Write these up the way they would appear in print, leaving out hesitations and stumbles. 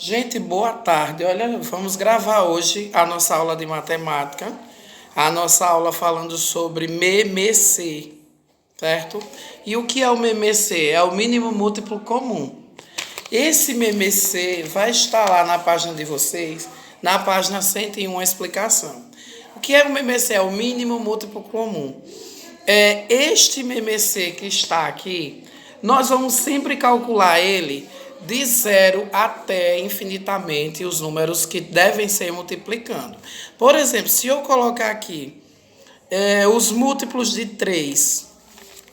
Gente, boa tarde. Olha, vamos gravar hoje a nossa aula de matemática. A nossa aula falando sobre MMC, certo? E o que é o MMC? É o mínimo múltiplo comum. Esse MMC vai estar lá na página de vocês, na página 101, a explicação. O que é o MMC? É o mínimo múltiplo comum. Este MMC que está aqui, nós vamos sempre calcular ele de zero até infinitamente os números que devem ser multiplicando. Por exemplo, se eu colocar aqui os múltiplos de 3,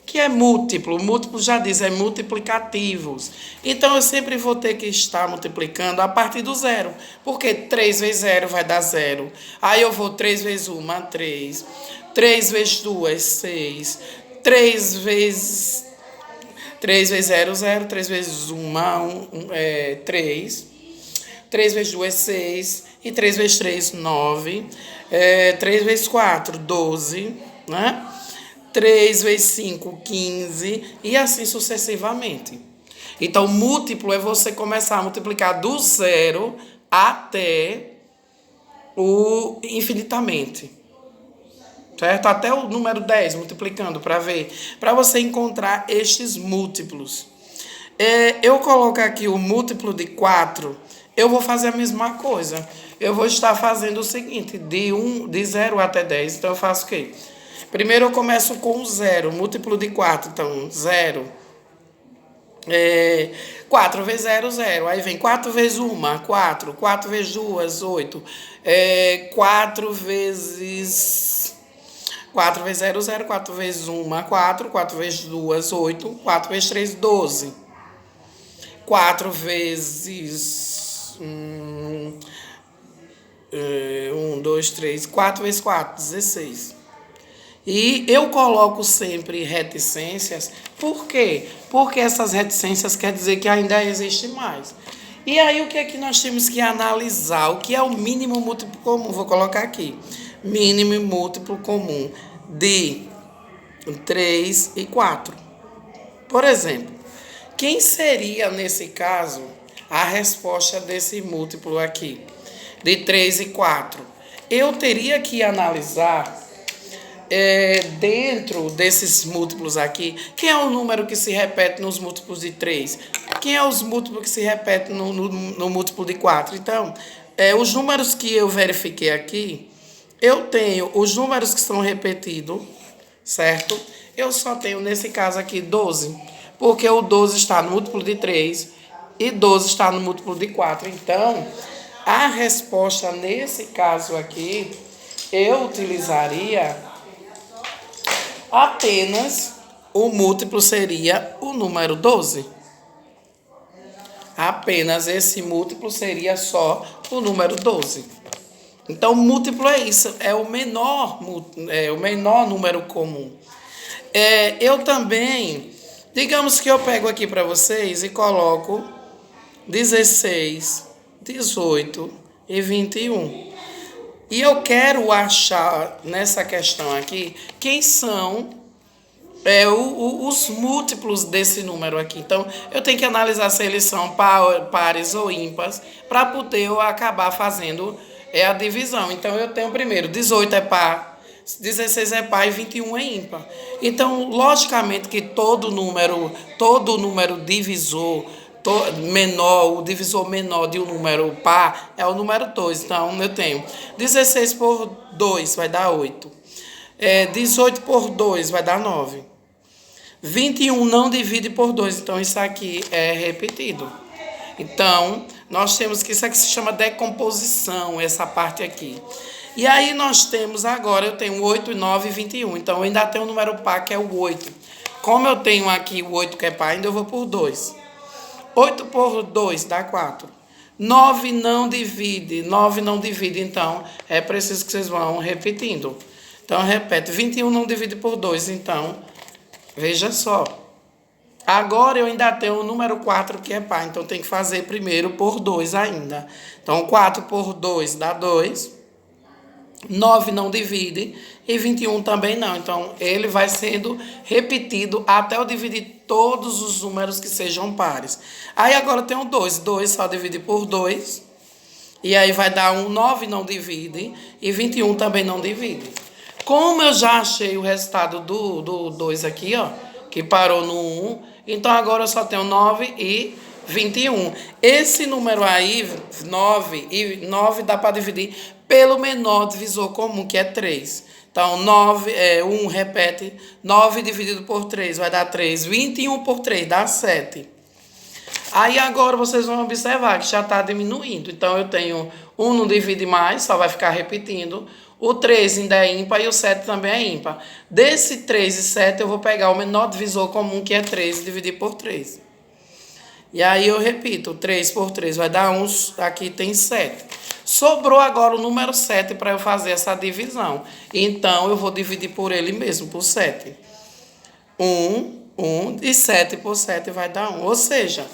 que é múltiplo, múltiplo já diz, é multiplicativos. Então, eu sempre vou ter que estar multiplicando a partir do zero, porque 3 vezes zero vai dar zero. Aí eu vou 3 vezes 1, 3. 3 vezes 2, 6. 3 vezes 0, 0. 3 vezes 1, 3. 3 vezes 2, 6. E 3 vezes 3, 9. 3 vezes 4, 12. Né? 3 vezes 5, 15. E assim sucessivamente. Então, múltiplo é você começar a multiplicar do zero até o infinitamente. Certo? Até o número 10, multiplicando para ver. Para você encontrar estes múltiplos. Eu coloco aqui o múltiplo de 4, eu vou fazer a mesma coisa. Eu vou estar fazendo o seguinte, de 0 até 10. Então, eu faço o quê? Primeiro, eu começo com o 0, múltiplo de 4. Então, 0. 4 vezes 0, 0. Aí vem 4 vezes 1, 4. 4 vezes 2, 8. 4 vezes 0, 0. 4 vezes 1, 4. 4 vezes 2, 8. 4 vezes 3, 12. 4 vezes 1, 2, 3. 4 vezes 4, 16. E eu coloco sempre reticências. Por quê? Porque essas reticências quer dizer que ainda existe mais. E aí o que é que nós temos que analisar? O que é o mínimo múltiplo comum? Vou colocar aqui. Mínimo múltiplo comum de 3 e 4. Por exemplo, quem seria, nesse caso, a resposta desse múltiplo aqui? De 3 e 4. Eu teria que analisar dentro desses múltiplos aqui, quem é o número que se repete nos múltiplos de 3? Quem é os múltiplos que se repetem no múltiplo de 4? Então, os números que eu verifiquei aqui, eu tenho os números que são repetidos, certo? Eu só tenho, nesse caso aqui, 12, porque o 12 está no múltiplo de 3 e 12 está no múltiplo de 4. Então, a resposta nesse caso aqui, eu utilizaria apenas o múltiplo seria o número 12. Apenas esse múltiplo seria só o número 12. Então, múltiplo é isso, é o menor número comum. Eu também, digamos que eu pego aqui para vocês e coloco 16, 18 e 21. E eu quero achar nessa questão aqui quem são os múltiplos desse número aqui. Então, eu tenho que analisar se eles são pares ou ímpares para poder eu acabar fazendo a divisão. Então, eu tenho primeiro 18 é par, 16 é par e 21 é ímpar. Então, logicamente que todo número divisor menor, o divisor menor de um número par é o número 2. Então, eu tenho 16 por 2 vai dar 8. 18 por 2 vai dar 9. 21 não divide por 2, então isso aqui é repetido. Então, nós temos que isso aqui se chama decomposição, essa parte aqui. E aí nós temos agora, eu tenho 8, 9 e 21. Então, eu ainda tenho um número par que é o 8. Como eu tenho aqui o 8 que é par, ainda eu vou por 2. 8 por 2 dá 4. 9 não divide, então é preciso que vocês vão repetindo. Então, repete, 21 não divide por 2, então, veja só. Agora eu ainda tenho o número 4 que é par, então tem que fazer primeiro por 2 ainda. Então, 4 por 2 dá 2. 9 não divide e 21 também não. Então, ele vai sendo repetido até eu dividir todos os números que sejam pares. Aí agora eu tenho 2. 2 só divide por 2. E aí vai dar 1, 9 não divide e 21 também não divide. Como eu já achei o resultado do 2 aqui, ó, que parou no 1, então agora eu só tenho 9 e 21. Esse número aí, 9 dá para dividir pelo menor divisor comum, que é 3. Então, 1 repete, 9 dividido por 3 vai dar 3. 21 por 3 dá 7. Aí agora vocês vão observar que já está diminuindo. Então, eu tenho 1 não divide mais, só vai ficar repetindo. O 3 ainda é ímpar e o 7 também é ímpar. Desse 3 e 7, eu vou pegar o menor divisor comum, que é 3, e dividir por 3. E aí eu repito, 3 por 3 vai dar 1, aqui tem 7. Sobrou agora o número 7 para eu fazer essa divisão. Então, eu vou dividir por ele mesmo, por 7. 1, e 7 por 7 vai dar 1. Ou seja,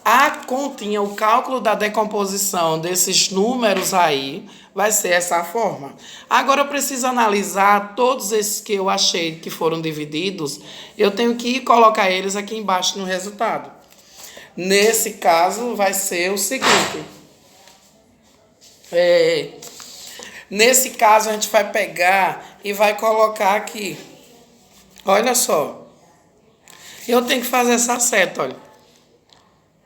a continha, o cálculo da decomposição desses números aí vai ser essa forma. Agora eu preciso analisar todos esses que eu achei que foram divididos. Eu tenho que colocar eles aqui embaixo no resultado. Nesse caso, vai ser o seguinte. Nesse caso, a gente vai pegar e vai colocar aqui. Olha só. Eu tenho que fazer essa seta, olha.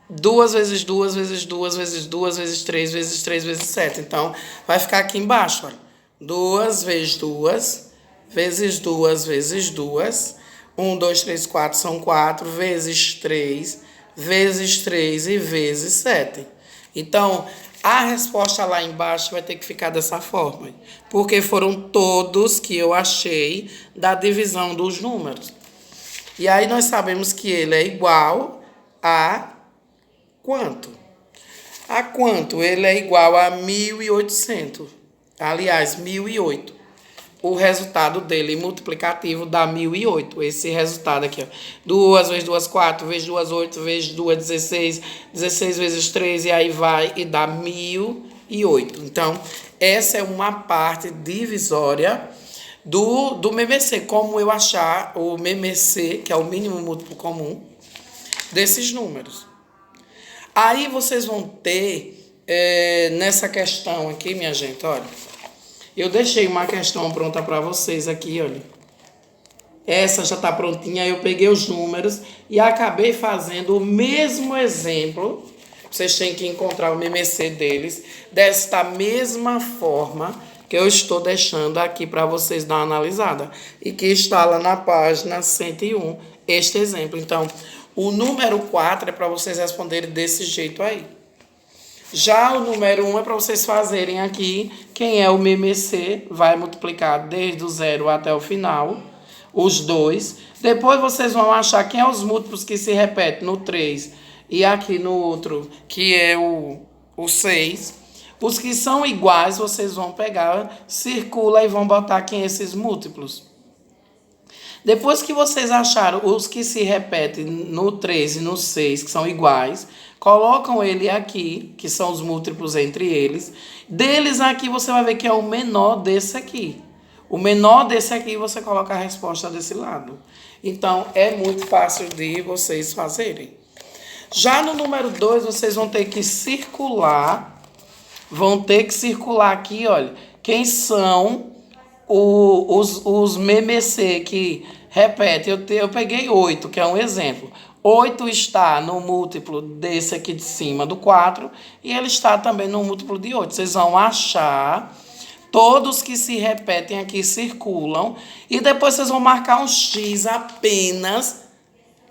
2 vezes 2 vezes 2 vezes 2 vezes 3 vezes 3 vezes 7. Então, vai ficar aqui embaixo, olha. 2 vezes 2 vezes 2 vezes 2. 1, 2, 3, 4 são 4 vezes 3 vezes 3 e vezes 7. Então, a resposta lá embaixo vai ter que ficar dessa forma, porque foram todos que eu achei da divisão dos números. E aí nós sabemos que ele é igual a quanto? A quanto? Ele é igual a 1.800. Aliás, 1.008. O resultado dele multiplicativo dá 1.008. Esse resultado aqui, ó. 2 vezes 2, 4, vezes 2, 8, vezes 2, 16. 16 vezes 3, e aí vai e dá 1.008. Então, essa é uma parte divisória do MMC. Como eu achar o MMC, que é o mínimo múltiplo comum, desses números. Aí vocês vão ter, nessa questão aqui, minha gente, olha. Eu deixei uma questão pronta para vocês aqui, olha. Essa já está prontinha, eu peguei os números e acabei fazendo o mesmo exemplo. Vocês têm que encontrar o MMC deles, desta mesma forma que eu estou deixando aqui para vocês dar uma analisada. E que está lá na página 101, este exemplo. Então, o número 4 é para vocês responderem desse jeito aí. Já o número 1 é para vocês fazerem aqui, quem é o MMC, vai multiplicar desde o 0 até o final, os dois. Depois vocês vão achar quem é os múltiplos que se repetem no 3 e aqui no outro, que é o 6. Os que são iguais, vocês vão pegar, circula e vão botar aqui esses múltiplos. Depois que vocês acharam os que se repetem no 3 e no 6, que são iguais, colocam ele aqui, que são os múltiplos entre eles. Deles aqui você vai ver que é o menor desse aqui. O menor desse aqui você coloca a resposta desse lado. Então, é muito fácil de vocês fazerem. Já no número 2, vocês vão ter que circular. Vão ter que circular aqui, olha, quem são os MMC que repete. Eu peguei 8, que é um exemplo. 8 está no múltiplo desse aqui de cima, do 4, e ele está também no múltiplo de 8. Vocês vão achar todos que se repetem aqui, circulam, e depois vocês vão marcar um X apenas,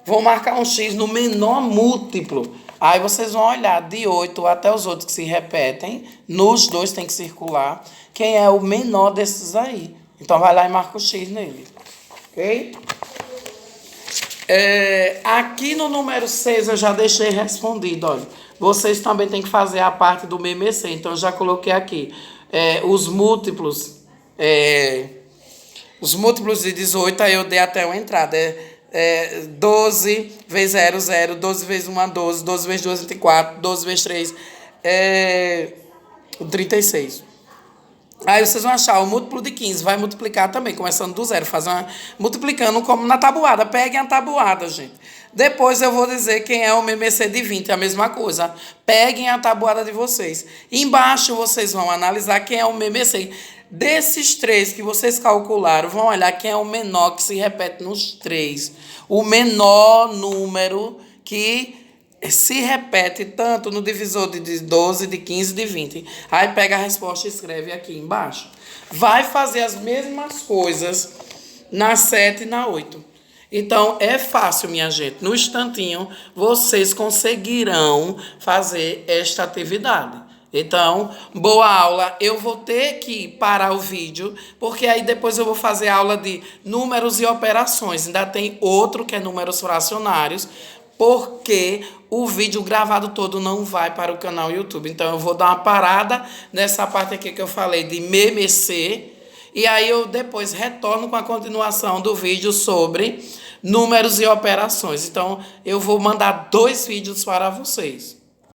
vão marcar um X no menor múltiplo. Aí vocês vão olhar de 8 até os outros que se repetem, nos dois tem que circular, quem é o menor desses aí. Então, vai lá e marca o X nele. Ok? Aqui no número 6 eu já deixei respondido, olha. Vocês também têm que fazer a parte do MMC. Então, eu já coloquei aqui os múltiplos. Os múltiplos de 18, aí eu dei até uma entrada. 12 vezes 0, 0. 12 vezes 1, 12. 12 vezes 2, 24. 12 vezes 3, 36. Aí vocês vão achar o múltiplo de 15, vai multiplicar também, começando do zero, multiplicando como na tabuada. Peguem a tabuada, gente. Depois eu vou dizer quem é o MMC de 20, é a mesma coisa. Peguem a tabuada de vocês. Embaixo vocês vão analisar quem é o MMC. Desses três que vocês calcularam, vão olhar quem é o menor que se repete nos três. O menor número que se repete tanto no divisor de 12, de 15, de 20. Aí pega a resposta e escreve aqui embaixo. Vai fazer as mesmas coisas na 7 e na 8. Então, é fácil, minha gente. No instantinho, vocês conseguirão fazer esta atividade. Então, boa aula. Eu vou ter que parar o vídeo, porque aí depois eu vou fazer aula de números e operações. Ainda tem outro que é números fracionários, porque o vídeo gravado todo não vai para o canal YouTube. Então, eu vou dar uma parada nessa parte aqui que eu falei de MMC, e aí eu depois retorno com a continuação do vídeo sobre números e operações. Então, eu vou mandar 2 vídeos para vocês.